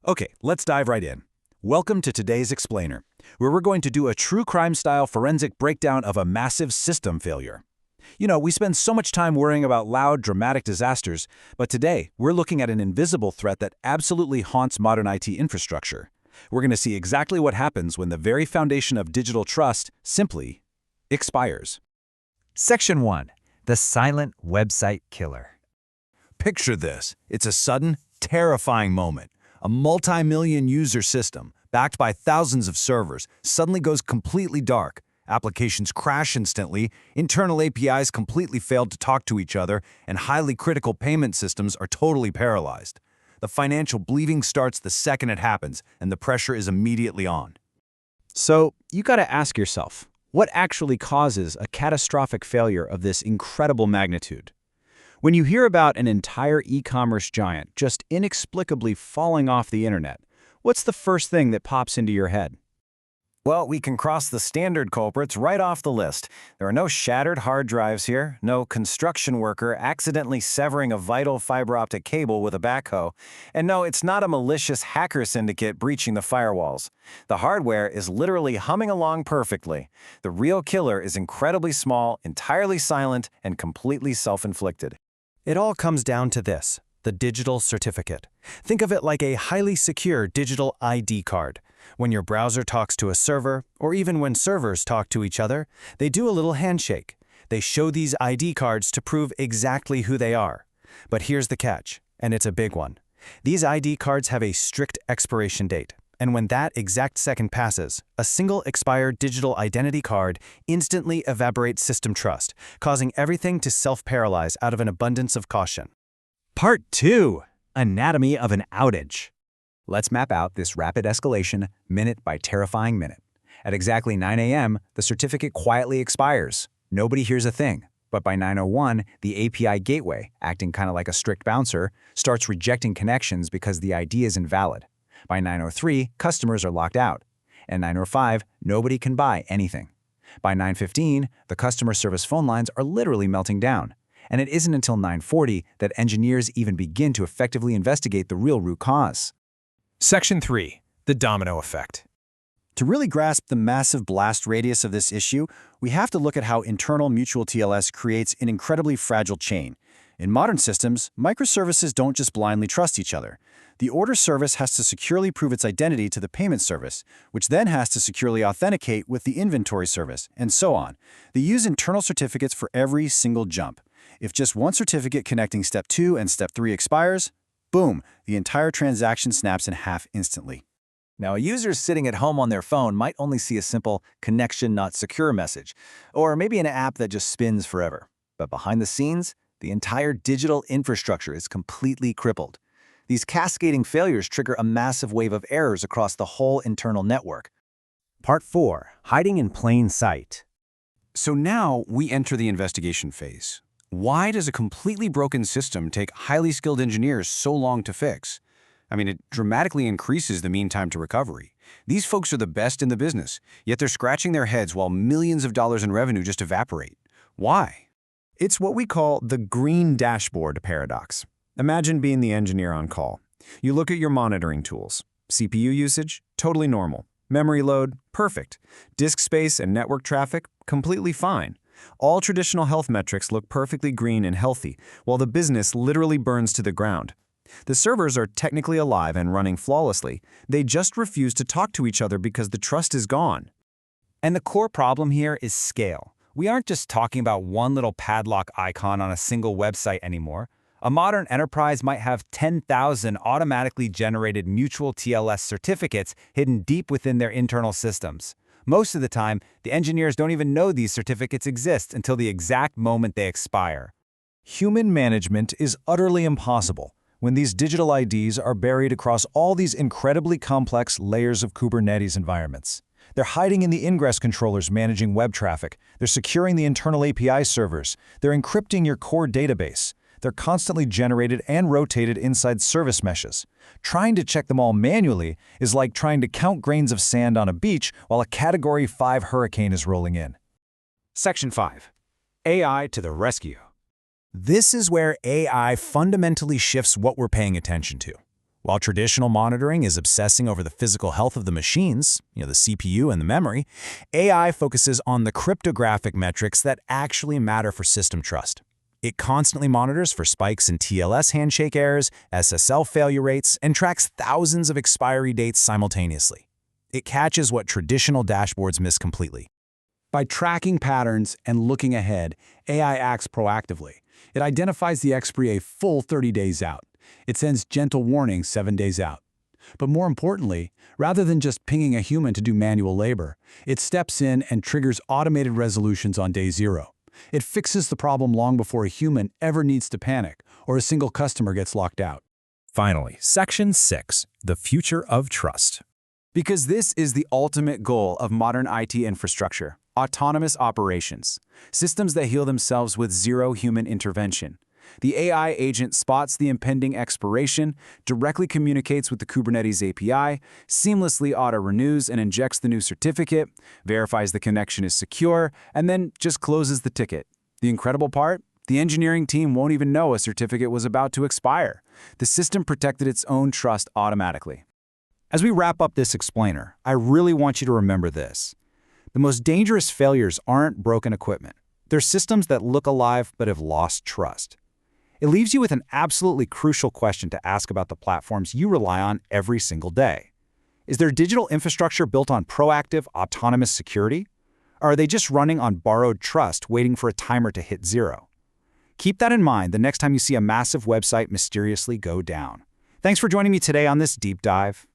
Okay, let's dive right in. Welcome to today's Explainer, where we're going to do a true crime-style forensic breakdown of a massive system failure. You know, we spend so much time worrying about loud, dramatic disasters, but today we're looking at an invisible threat that absolutely haunts modern IT infrastructure. We're going to see exactly what happens when the very foundation of digital trust simply expires. Section 1. The Silent Website Killer. Picture this. It's a sudden, terrifying moment. A multi-million user system, backed by thousands of servers, suddenly goes completely dark. Applications crash instantly, internal APIs completely fail to talk to each other, and highly critical payment systems are totally paralyzed. The financial bleeding starts the second it happens, and the pressure is immediately on. So, you gotta ask yourself, what actually causes a catastrophic failure of this incredible magnitude? When you hear about an entire e-commerce giant just inexplicably falling off the internet, what's the first thing that pops into your head? Well, we can cross the standard culprits right off the list. There are no shattered hard drives here, no construction worker accidentally severing a vital fiber optic cable with a backhoe, and no, it's not a malicious hacker syndicate breaching the firewalls. The hardware is literally humming along perfectly. The real killer is incredibly small, entirely silent, and completely self-inflicted. It all comes down to this, the digital certificate. Think of it like a highly secure digital ID card. When your browser talks to a server, or even when servers talk to each other, they do a little handshake. They show these ID cards to prove exactly who they are. But here's the catch, and it's a big one. These ID cards have a strict expiration date, and when that exact second passes, a single expired digital identity card instantly evaporates system trust, causing everything to self-paralyze out of an abundance of caution. Part 2. Anatomy of an outage. Let's map out this rapid escalation minute by terrifying minute. At exactly 9 a.m., the certificate quietly expires. Nobody hears a thing. But by 9:01, the API gateway, acting kind of like a strict bouncer, starts rejecting connections because the ID is invalid. By 9:03, customers are locked out. And 9:05, nobody can buy anything. By 9:15, the customer service phone lines are literally melting down. And it isn't until 9:40 that engineers even begin to effectively investigate the real root cause. Section 3. The Domino Effect. To really grasp the massive blast radius of this issue, we have to look at how internal mutual TLS creates an incredibly fragile chain. In modern systems, microservices don't just blindly trust each other. The order service has to securely prove its identity to the payment service, which then has to securely authenticate with the inventory service, and so on. They use internal certificates for every single jump. If just one certificate connecting Step 2 and Step 3 expires, boom, the entire transaction snaps in half instantly. Now, a user sitting at home on their phone might only see a simple connection not secure message, or maybe an app that just spins forever. But behind the scenes, the entire digital infrastructure is completely crippled. These cascading failures trigger a massive wave of errors across the whole internal network. Part 4. Hiding in plain sight. So now we enter the investigation phase. Why does a completely broken system take highly skilled engineers so long to fix? I mean, it dramatically increases the mean time to recovery. These folks are the best in the business, yet they're scratching their heads while millions of dollars in revenue just evaporate. Why? It's what we call the green dashboard paradox. Imagine being the engineer on call. You look at your monitoring tools. CPU usage, totally normal. Memory load, perfect. Disk space and network traffic, completely fine. All traditional health metrics look perfectly green and healthy, while the business literally burns to the ground. The servers are technically alive and running flawlessly. They just refuse to talk to each other because the trust is gone. And the core problem here is scale. We aren't just talking about one little padlock icon on a single website anymore. A modern enterprise might have 10,000 automatically generated mutual TLS certificates hidden deep within their internal systems. Most of the time, the engineers don't even know these certificates exist until the exact moment they expire. Human management is utterly impossible when these digital IDs are buried across all these incredibly complex layers of Kubernetes environments. They're hiding in the ingress controllers managing web traffic. They're securing the internal API servers. They're encrypting your core database. They're constantly generated and rotated inside service meshes. Trying to check them all manually is like trying to count grains of sand on a beach while a Category 5 hurricane is rolling in. Section 5. AI to the rescue. This is where AI fundamentally shifts what we're paying attention to. While traditional monitoring is obsessing over the physical health of the machines, the CPU and the memory, AI focuses on the cryptographic metrics that actually matter for system trust. It constantly monitors for spikes in TLS handshake errors, SSL failure rates, and tracks thousands of expiry dates simultaneously. It catches what traditional dashboards miss completely. By tracking patterns and looking ahead, AI acts proactively. It identifies the expiry a full 30 days out. It sends gentle warnings 7 days out. But more importantly, rather than just pinging a human to do manual labor, it steps in and triggers automated resolutions on day 0. It fixes the problem long before a human ever needs to panic or a single customer gets locked out. Finally, Section 6, the future of trust. Because this is the ultimate goal of modern IT infrastructure: autonomous operations, systems that heal themselves with zero human intervention. The AI agent spots the impending expiration, directly communicates with the Kubernetes API, seamlessly auto-renews and injects the new certificate, verifies the connection is secure, and then just closes the ticket. The incredible part? The engineering team won't even know a certificate was about to expire. The system protected its own trust automatically. As we wrap up this explainer, I really want you to remember this. The most dangerous failures aren't broken equipment. They're systems that look alive but have lost trust. It leaves you with an absolutely crucial question to ask about the platforms you rely on every single day. Is their digital infrastructure built on proactive, autonomous security? Or are they just running on borrowed trust, waiting for a timer to hit 0? Keep that in mind the next time you see a massive website mysteriously go down. Thanks for joining me today on this deep dive.